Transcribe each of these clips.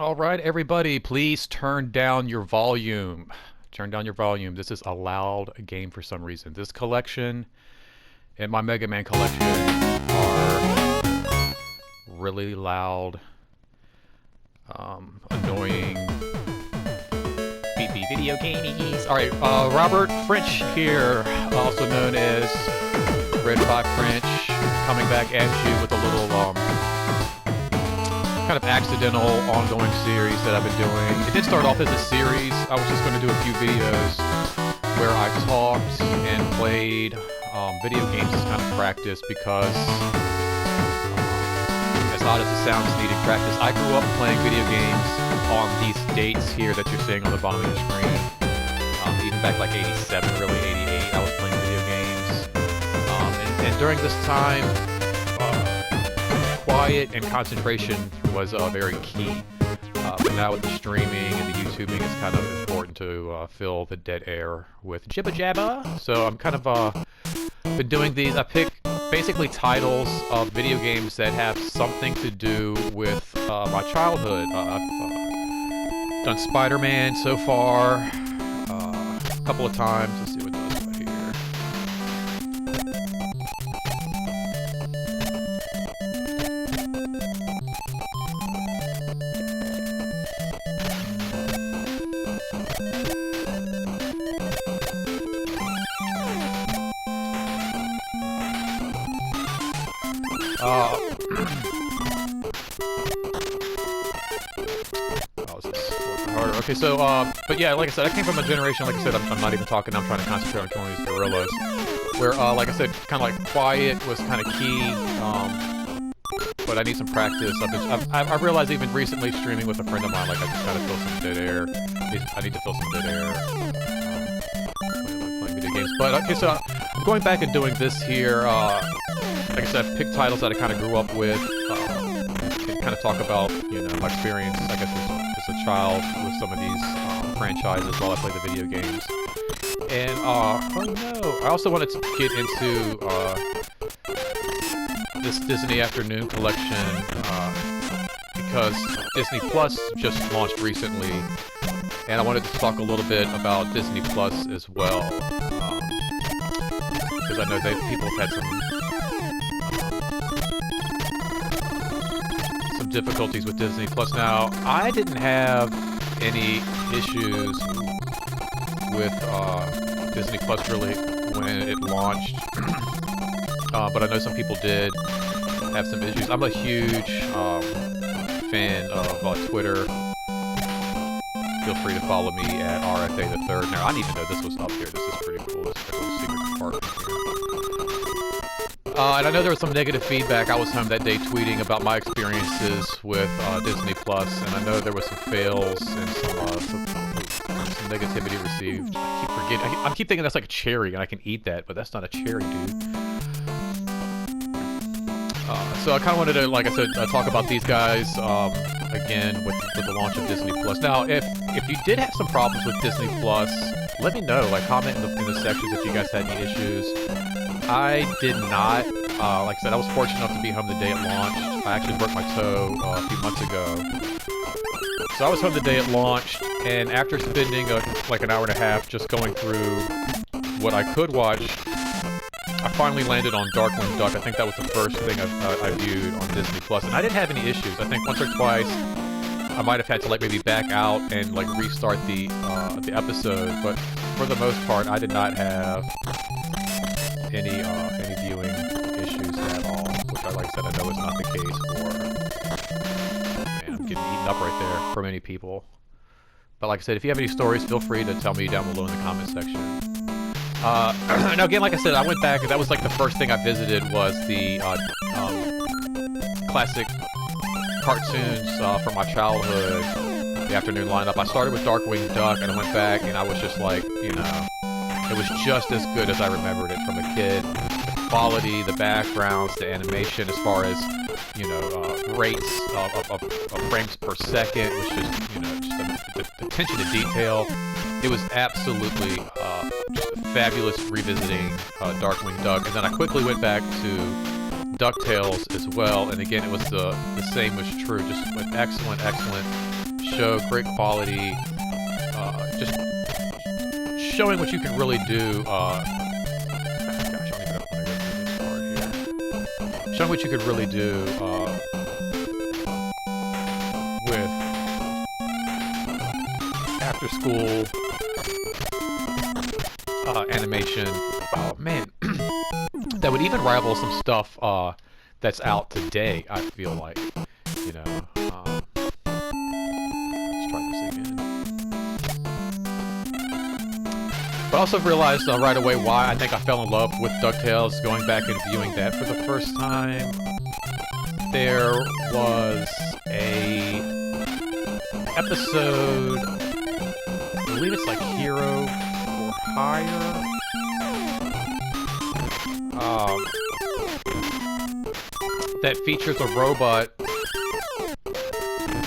All right, everybody, please turn down your volume. Turn down your volume. This is a loud game for some reason. This collection and my Mega Man collection are really loud, annoying, beep beep video games. All right, Robert French here, also known as Red 5 French, coming back at you with a little kind of accidental ongoing series that I've been doing. It did start off as a series. I was just going to do a few videos where I talked and played video games as kind of practice because, as odd as it sounds, needed practice. I grew up playing video games on these dates here that you're seeing on the bottom of your screen. Even back like 87, really 88, I was playing video games. And during this time, quiet and concentration was very key. But now with the streaming and the YouTubing, it's kind of important to fill the dead air with jibba jabba. So I'm kind of been doing these. I pick basically titles of video games that have something to do with my childhood. I've done Spider-Man so far a couple of times. Let's see what does right here. Harder. Okay, so, but yeah, like I said, I came from a generation, like I said, I'm not even talking, I'm trying to concentrate on killing these gorillas, where, like I said, kind of like quiet was kind of key, but I need some practice. I've realized even recently streaming with a friend of mine, like I just gotta fill some dead air. I need to fill some dead air. Playing video games. But, okay, so I'm going back and doing this here, like I said, I've picked titles that I kind of grew up with, and kind of talk about, you know, my experience, I guess, as a child with some of these franchises while I play the video games. And, oh no, I also wanted to get into this Disney Afternoon collection, because Disney Plus just launched recently, and I wanted to talk a little bit about Disney Plus as well, because I know that people have had some difficulties with Disney Plus. Now, I didn't have any issues with Disney Plus really when it launched, but I know some people did have some issues. I'm a huge fan of Twitter. Feel free to follow me at RFA the Third. Now, I didn't even know this was up here. This is pretty cool. This is a little secret compartment here. And I know there was some negative feedback. I was home that day tweeting about my experiences with Disney Plus, and I know there was some fails and some negativity received. I keep forgetting. I keep thinking that's like a cherry, and I can eat that, but that's not a cherry, dude. So I kind of wanted to, like I said, talk about these guys again with the launch of Disney Plus. Now, if you did have some problems with Disney Plus, let me know. Like, comment in the sections if you guys had any issues. I did not. Like I said, I was fortunate enough to be home the day it launched. I actually broke my toe a few months ago. So I was home the day it launched, and after spending like an hour and a half just going through what I could watch, I finally landed on Darkwing Duck. I think that was the first thing I viewed on Disney Plus, and I didn't have any issues. I think once or twice I might have had to like maybe back out and like restart the episode, but for the most part, I did not have any viewing issues at all, which like I said, I know is not the case for, man, I'm getting eaten up right there for many people. But like I said, if you have any stories, feel free to tell me down below in the comment section. Now again, like I said, I went back, and that was like the first thing I visited was the classic cartoons from my childhood, the afternoon lineup. I started with Darkwing Duck, and I went back, and I was just like, you know, it was just as good as I remembered it from a kid. The quality, the backgrounds, the animation, as far as, you know, rates of frames per second, was just, you know, just the attention to detail. It was absolutely just fabulous revisiting Darkwing Duck. And then I quickly went back to DuckTales as well, and again, it was the same was true, just with excellent show, great quality, just showing what you can really do. Gosh, I don't even know if I'm gonna go through this part here. Showing what you could really do with after school animation. Oh man, that would even rival some stuff that's out today. I feel like, you know. Let's try this again. But I also realized right away why I think I fell in love with DuckTales, going back and viewing that for the first time. There was a episode, I believe it's like Hero for Hire. That features a robot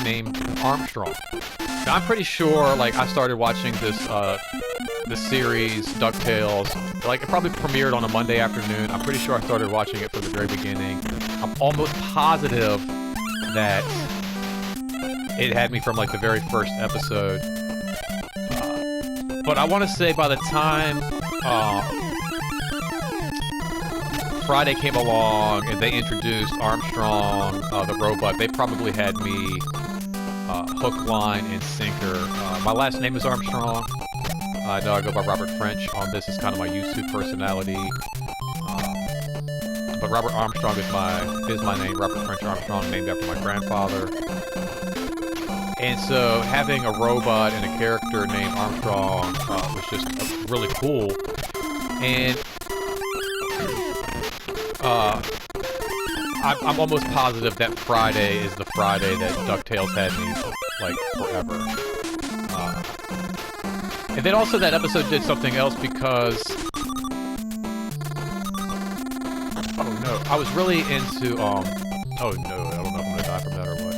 named Armstrong. Now, I'm pretty sure, like, I started watching this, the series, DuckTales, like, it probably premiered on a Monday afternoon. I'm pretty sure I started watching it from the very beginning. I'm almost positive that it had me from, like, the very first episode. But I want to say by the time, Friday came along and they introduced Armstrong, the robot, they probably had me hook, line, and sinker. My last name is Armstrong. I know I go by Robert French on this. It's kind of my YouTube personality. But Robert Armstrong is my name. Robert French Armstrong, named after my grandfather. And so having a robot and a character named Armstrong was just really cool. And I'm almost positive that Friday is the Friday that DuckTales had me, like, forever. And then also that episode did something else because... Oh no, I was really into, oh no, I don't know if I'm gonna die from that or what.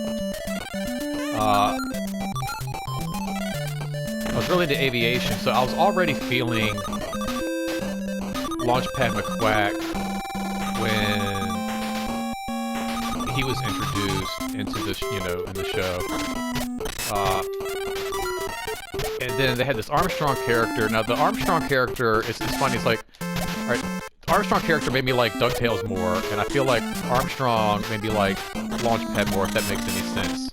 I was really into aviation, so I was already feeling Launchpad McQuack when he was introduced into this, you know, in the show. And then they had this Armstrong character. Now, the Armstrong character, it's funny, it's like, alright, Armstrong character made me like DuckTales more, and I feel like Armstrong made me like Launchpad more, if that makes any sense.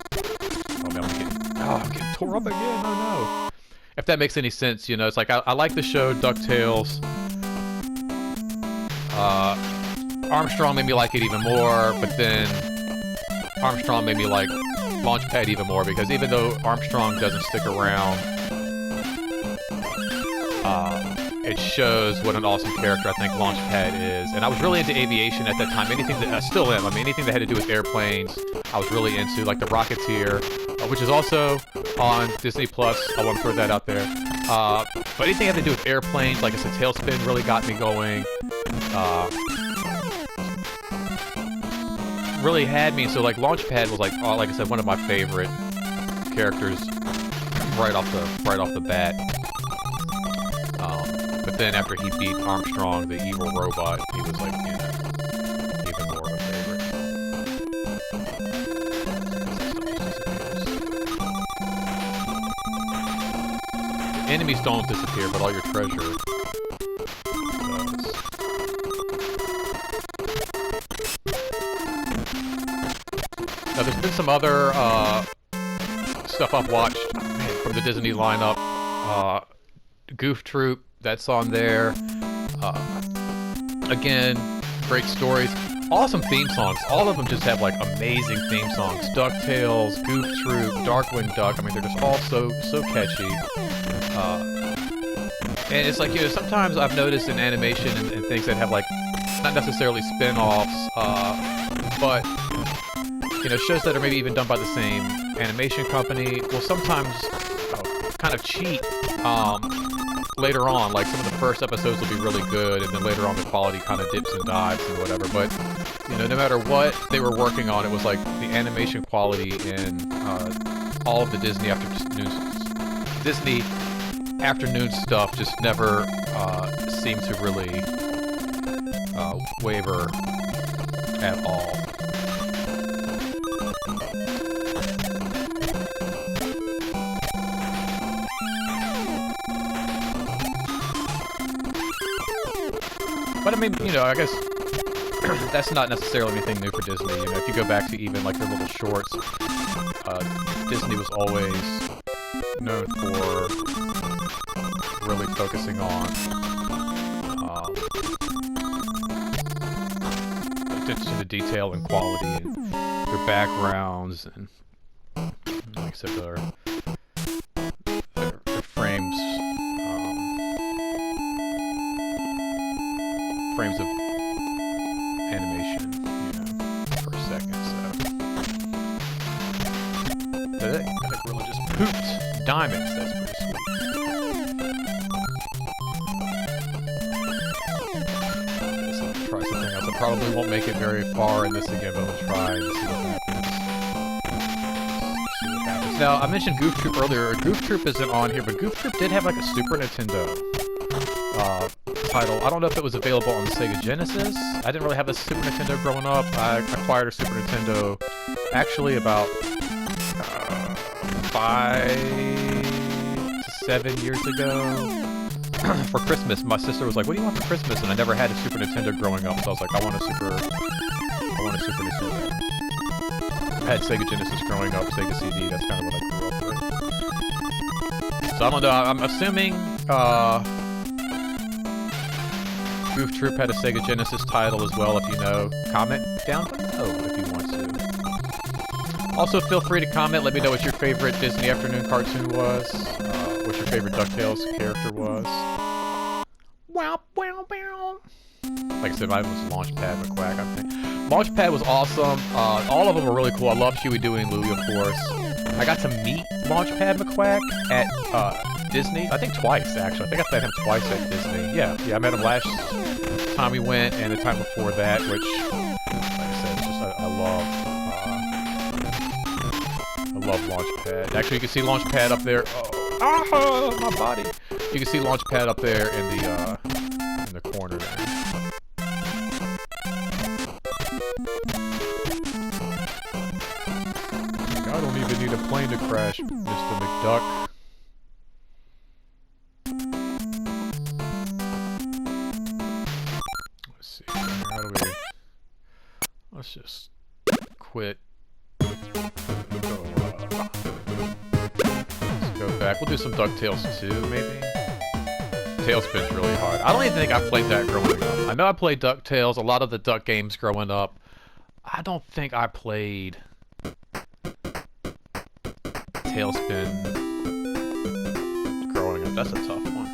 Oh man, I'm getting tore up again, oh no. If that makes any sense, you know, it's like, I like the show DuckTales. Armstrong made me like it even more, but then Armstrong made me like Launchpad even more, because even though Armstrong doesn't stick around, it shows what an awesome character I think Launchpad is. And I was really into aviation at that time. Anything that I still am. I mean, anything that had to do with airplanes, I was really into, like The Rocketeer, which is also on Disney Plus. I want to throw that out there. But anything that had to do with airplanes, like I said, Tailspin really got me going. Really had me. So like Launchpad was like, like I said, one of my favorite characters right off the bat. But then after he beat Armstrong, the evil robot, he was like, you know, even more of a favorite. Enemies don't disappear, but all your treasure does. Now, there's been some other stuff I've watched from the Disney lineup. Goof Troop, that's on there. Again, great stories. Awesome theme songs. All of them just have like amazing theme songs. DuckTales, Goof Troop, Darkwing Duck. I mean, they're just all so catchy. And it's like, you know, sometimes I've noticed in animation and things that have like, not necessarily spin-offs, but, you know, shows that are maybe even done by the same animation company will sometimes kind of cheat later on. Like some of the first episodes will be really good, and then later on the quality kind of dips and dives and whatever. But, you know, no matter what they were working on, it was like the animation quality in all of the Disney afternoon stuff just never seemed to really waver at all. But I mean, you know, I guess that's not necessarily anything new for Disney. You know, if you go back to even like their little shorts, Disney was always known for really focusing on attention to detail and quality and their backgrounds and like I said, their frames frames of animation, you know, per second. So that gorilla just pooped diamonds. That's pretty sweet. I'll try something else. I probably won't make it very far in this again, but we'll try and see what happens. Now, I mentioned Goof Troop earlier. Goof Troop isn't on here, but Goof Troop did have like a Super Nintendo title. I don't know if it was available on the Sega Genesis. I didn't really have a Super Nintendo growing up. I acquired a Super Nintendo actually about 5 to 7 years ago. For Christmas, my sister was like, "What do you want for Christmas?" And I never had a Super Nintendo growing up, so I was like, I want a Super Nintendo. I had Sega Genesis growing up, Sega CD, that's kind of what I grew up with. So I don't know, I'm assuming Goof Troop had a Sega Genesis title as well. If you know, comment down below if you want to. Also, feel free to comment, let me know what your favorite Disney Afternoon cartoon was, what your favorite DuckTales character was. Wow, wow, wow. Like I said, mine was Launchpad McQuack, I think. Launchpad was awesome. All of them were really cool. I love Huey, Dewey, and Louie, of course. I got to meet Launchpad McQuack at Disney. I think twice, actually. I think I met him twice at Disney. Yeah, I met him last time we went, and the time before that, which, like I said, it's just I love Launchpad. Actually, you can see Launchpad up there. Oh, my body! You can see Launchpad up there in the corner there. I don't even need a plane to crash, Mr. McDuck. Let's see. How do we? Let's just quit. Let's go back. We'll do some DuckTales 2, maybe. Tailspin's really hard. I don't even think I played that growing up. I know I played DuckTales, a lot of the Duck games growing up. I don't think I played Tailspin growing up. That's a tough one.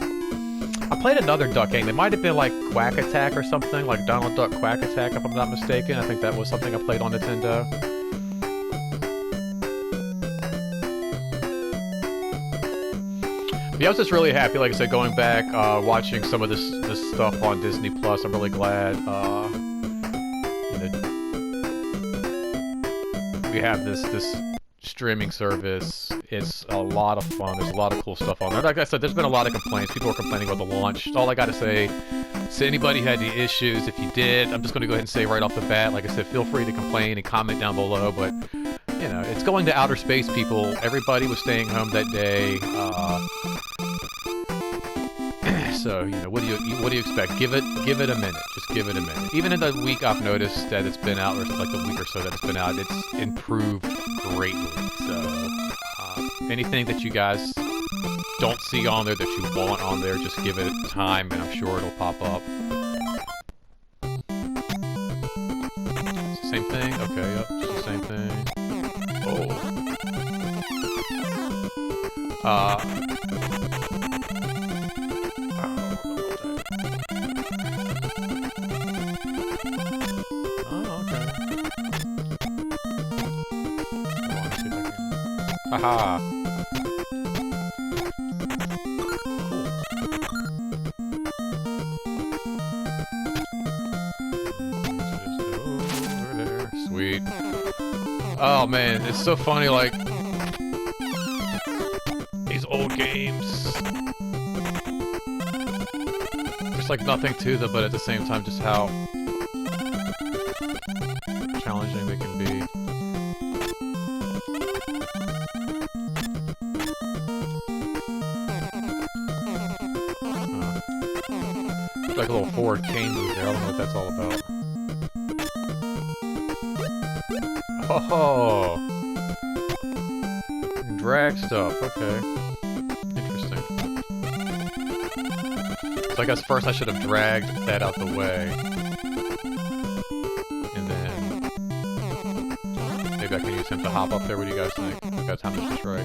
I played another Duck game. It might have been like Quack Attack or something, like Donald Duck Quack Attack, if I'm not mistaken. I think that was something I played on Nintendo. Yeah, I was just really happy, like I said, going back, watching some of this stuff on Disney Plus. I'm really glad, you know, we have this streaming service. It's a lot of fun. There's a lot of cool stuff on there. Like I said, there's been a lot of complaints. People are complaining about the launch. All I gotta say, anybody had any issues, if you did, I'm just gonna go ahead and say right off the bat, like I said, feel free to complain and comment down below, but, you know, it's going to outer space, people. Everybody was staying home that day. So, you know, what do you expect? Give it a minute. Just give it a minute. Even in the week I've noticed that it's been out, or like the week or so that it's been out, it's improved greatly. So, anything that you guys don't see on there that you want on there, just give it time, and I'm sure it'll pop up. It's the same thing? Okay, yep, just the same thing. Oh. Haha. Over there. Sweet. Oh man, it's so funny, like these old games. There's like nothing to them, but at the same time, just how challenging they can be. Like a little forward cane move there. I don't know what that's all about. Oh! Drag stuff, okay. Interesting. So I guess first I should have dragged that out the way. And then... maybe I can use him to hop up there. What do you guys think? We got time to just right.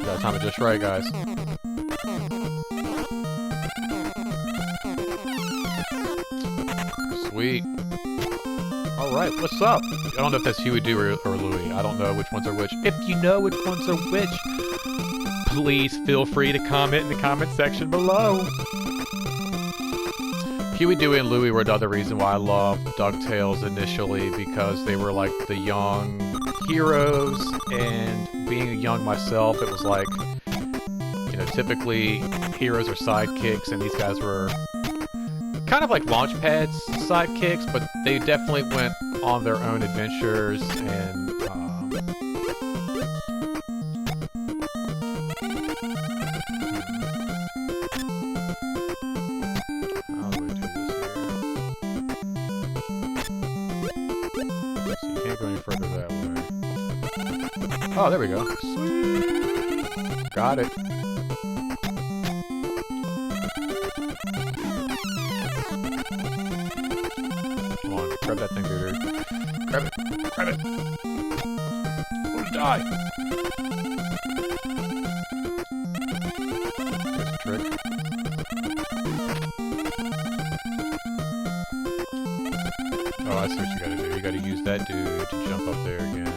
Got time to just right, guys. Sweet. Alright, what's up? I don't know if that's Huey, Dewey, or Louie. I don't know which ones are which. If you know which ones are which, please feel free to comment in the comment section below. Huey, Dewey, and Louie were another reason why I loved DuckTales initially, because they were like the young heroes, and being young myself, it was like, you know, typically heroes are sidekicks, and these guys were kind of like Launchpad's sidekicks, but they definitely went on their own adventures, and how do I do this here? So you can't go any further that way. Oh, there we go. Sweet. Got it. Grab that thing, dude. Grab it. Grab it. Don't die. Here's a trick. Oh, I see what you gotta do. You gotta use that dude to jump up there again.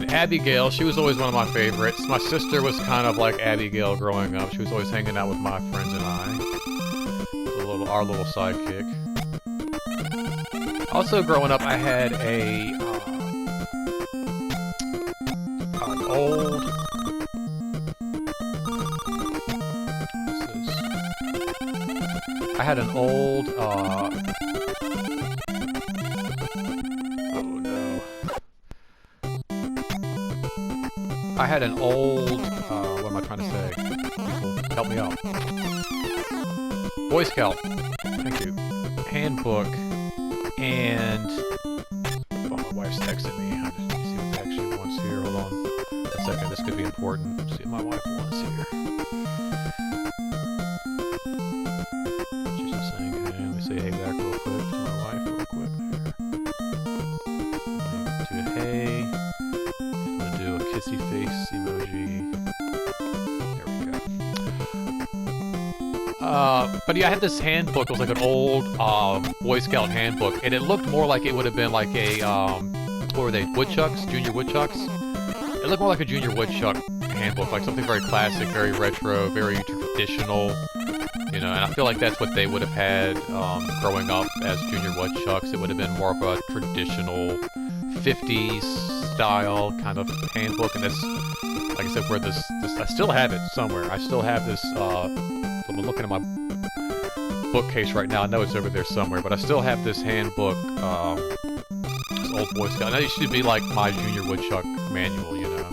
Abigail, she was always one of my favorites. My sister was kind of like Abigail growing up. She was always hanging out with my friends and I. Our little sidekick. Also, growing up, I had an old... What is this? I had an old, oh no. I had an old, what am I trying to say? People, help me out. Boy Scout, thank you. Handbook, and... oh, my wife's texting me. I just need to see what the heck she wants here. Hold on a second, this could be important. Let's see what my wife wants here. She's just saying, hey, let me say hey back real quick to my wife real quick there. Do a hey. Do a kissy face emoji. There we go. But yeah, I had this handbook. It was like an old Boy Scout handbook, and it looked more like it would have been like a what were they? Woodchucks, Junior Woodchucks. It looked more like a Junior Woodchuck handbook, like something very classic, very retro, very traditional. You know, and I feel like that's what they would have had growing up as Junior Woodchucks. It would have been more of a traditional 50s style kind of handbook, and that's, like I said, where this I still have it somewhere. I still have this, I'm looking at my bookcase right now. I know it's over there somewhere, but I still have this handbook, this old Boy Scout. Now it should be like my Junior Woodchuck manual, you know.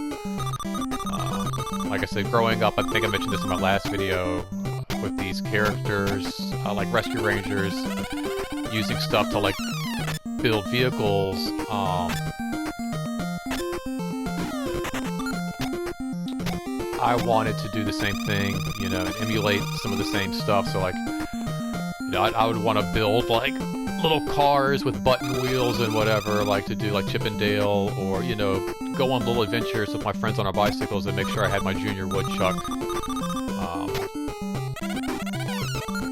Like I said, growing up, I think I mentioned this in my last video, with these characters, like Rescue Rangers, using stuff to like build vehicles, I wanted to do the same thing, you know, and emulate some of the same stuff. So like, you know, I would want to build like little cars with button wheels and whatever, like to do like Chip and Dale, or, you know, go on little adventures with my friends on our bicycles and make sure I had my Junior Woodchuck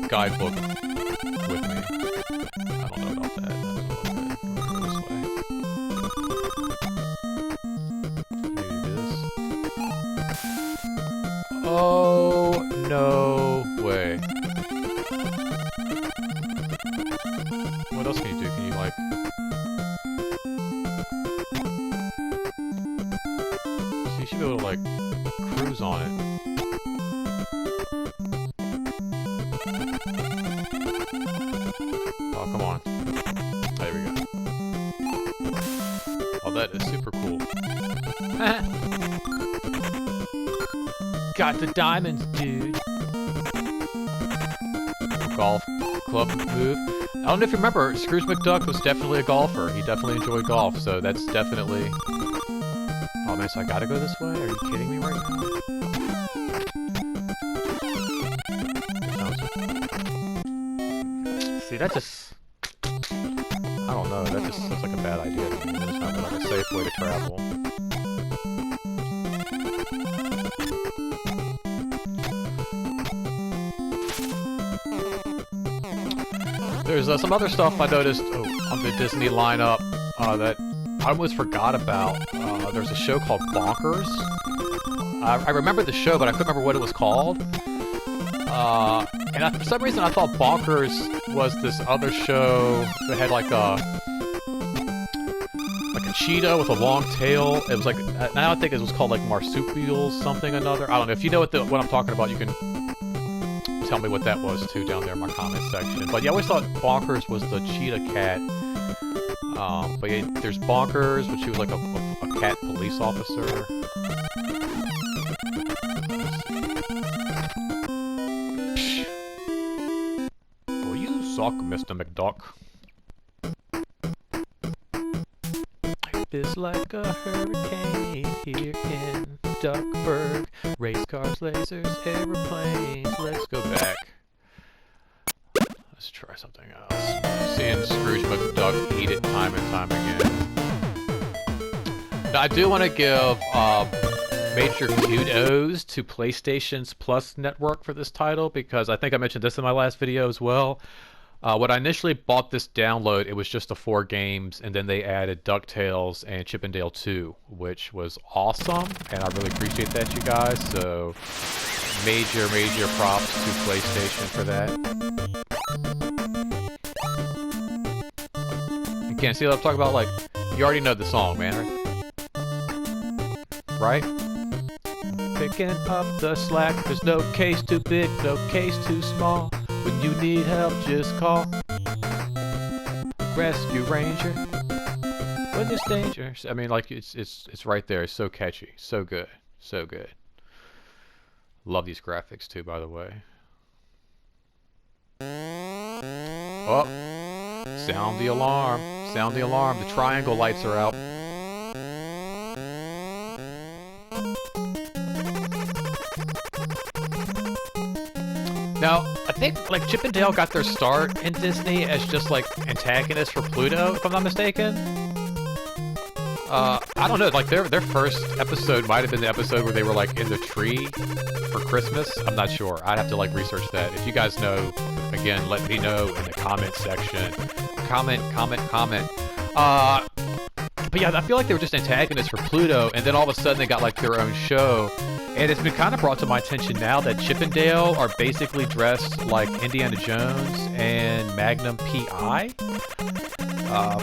guidebook with me. I don't know about that. That's a little bit. We'll go this way. Maybe this. Oh, no way. What else can you do? Can you, like... So you should be able to, like, cruise on it. Oh, come on. There we go. Oh, that is super cool. got the diamonds, dude. Golf club move. I don't know if you remember, Scrooge McDuck was definitely a golfer. He definitely enjoyed golf, so that's definitely... Oh man, so I gotta go this way? Are you kidding me right now? See, that just... I don't know, that just sounds like a bad idea to me. It's not like a safe way to travel. There's some other stuff I noticed on the Disney lineup that I almost forgot about. There's a show called Bonkers. I remember the show, but I couldn't remember what it was called. And for some reason I thought Bonkers was this other show that had like a cheetah with a long tail. It was like, now I think it was called like Marsupials something another. I don't know. If you know what I'm talking about, you can tell me what that was too down there in my comment section. But yeah, I always thought Bonkers was the cheetah cat. But yeah, there's Bonkers, which he was like a cat police officer. Well, you suck, Mr. McDuck. It's like a hurricane here in Duckburg. Race cars, lasers, aeroplanes. Let's go back. Let's try something else. Seeing Scrooge McDuck eat it time and time again. Now, I do want to give major kudos to PlayStation's Plus network for this title, because I think I mentioned this in my last video as well. When I initially bought this download, it was just the 4 games, and then they added DuckTales and Chip 'n Dale 2, which was awesome, and I really appreciate that, you guys. So, major props to PlayStation for that. You can't see what I'm talking about? Like, you already know the song, man, right? Picking up the slack, there's no case too big, no case too small. When you need help, just call Rescue Ranger. When there's danger. I mean, like, it's right there. It's so catchy. So good. So good. Love these graphics, too, by the way. Oh. Sound the alarm. Sound the alarm. The triangle lights are out. Now, I think, like, Chip 'n Dale got their start in Disney as just, like, antagonists for Pluto, if I'm not mistaken. I don't know, like, their first episode might have been the episode where they were, like, in the tree for Christmas. I'm not sure. I'd have to, like, research that. If you guys know, again, let me know in the comment section. Comment. But yeah, I feel like they were just antagonists for Pluto, and then all of a sudden they got, like, their own show. And it's been kind of brought to my attention now that Chip 'n Dale are basically dressed like Indiana Jones and Magnum P.I.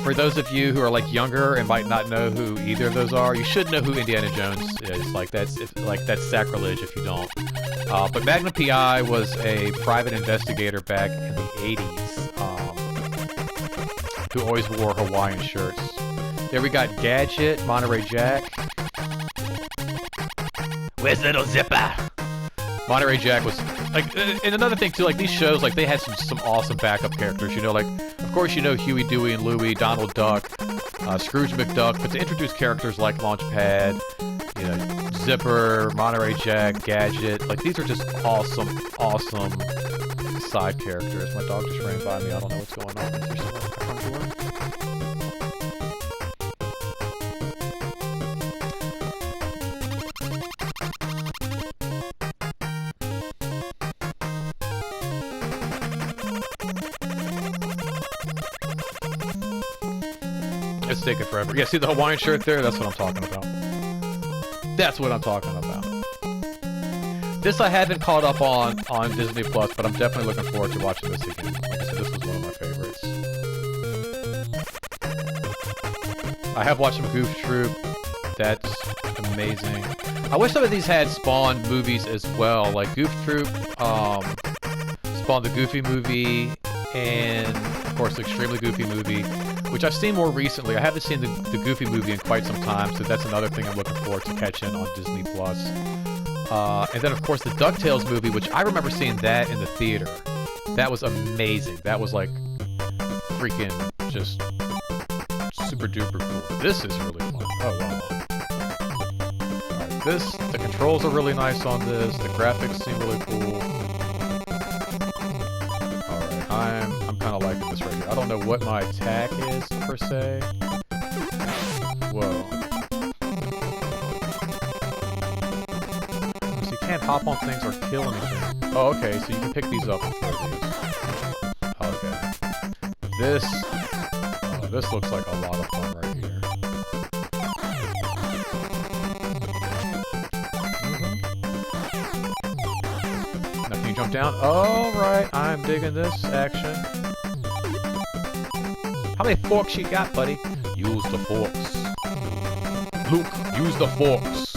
For those of you who are like younger and might not know who either of those are, you should know who Indiana Jones is. Like that's sacrilege if you don't. But Magnum P.I. was a private investigator back in the 80s who always wore Hawaiian shirts. There we got Gadget, Monterey Jack. Where's Little Zipper? Monterey Jack was like, and another thing too, like these shows, like they had some awesome backup characters. You know, like of course you know Huey, Dewey, and Louie, Donald Duck, Scrooge McDuck, but to introduce characters like Launchpad, you know, Zipper, Monterey Jack, Gadget, like these are just awesome side characters. My dog just ran by me. I don't know what's going on. Is there someone at the front door? It's taking forever. Yeah, see the Hawaiian shirt there? That's what I'm talking about. That's what I'm talking about. This I haven't caught up on Disney Plus, but I'm definitely looking forward to watching this again. Like I said, this was one of my favorites. I have watched some Goof Troop. That's amazing. I wish some of these had spawned movies as well. Like Goof Troop spawned the Goofy movie and, of course, the Extremely Goofy movie, which I've seen more recently. I haven't seen the Goofy movie in quite some time, so that's another thing I'm looking forward to catching on Disney Plus. And then, of course, the DuckTales movie, which I remember seeing that in the theater. That was amazing. That was like freaking just super duper cool. This is really fun. Oh, wow. Alright, the controls are really nice on this. The graphics seem really cool. Alright, I'm kind of liking this right here. I don't know what my attack is, per se. Whoa. So you can't hop on things or kill anything. Oh, okay, so you can pick these up and throw these. Okay. This looks like a lot of fun right here. Now can you jump down? Alright, I'm digging this action. How many forks you got, buddy? Use the forks. Luke, use the forks.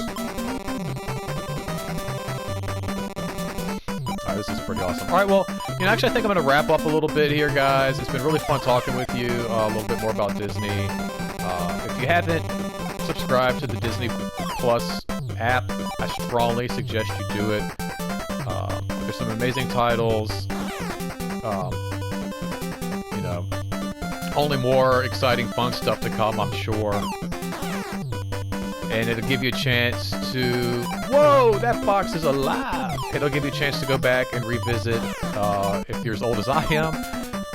Alright, this is pretty awesome. Alright, well, actually I think I'm going to wrap up a little bit here, guys. It's been really fun talking with you a little bit more about Disney. If you haven't subscribed to the Disney Plus app, I strongly suggest you do it. There's some amazing titles. Only more exciting, fun stuff to come, I'm sure. And it'll give you a chance to... Whoa, that fox is alive! It'll give you a chance to go back and revisit, if you're as old as I am,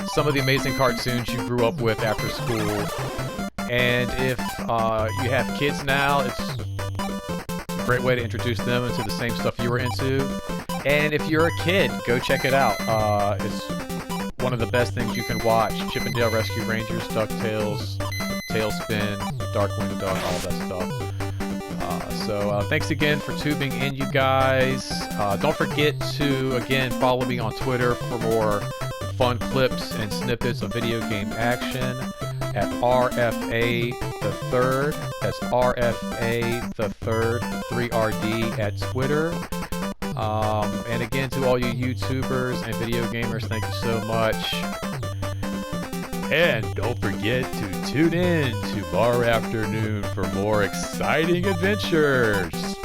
some of the amazing cartoons you grew up with after school. And if you have kids now, it's a great way to introduce them into the same stuff you were into. And if you're a kid, go check it out. It's one of the best things you can watch. Chip 'n Dale Rescue Rangers, DuckTales, Tailspin, Darkwing Duck, all that stuff. So thanks again for tuning in, you guys. Don't forget to, again, follow me on Twitter for more fun clips and snippets of video game action at RFA the Third. That's RFA the Third, 3RD at Twitter. And again, to all you YouTubers and video gamers, thank you so much. And don't forget to tune in tomorrow afternoon for more exciting adventures.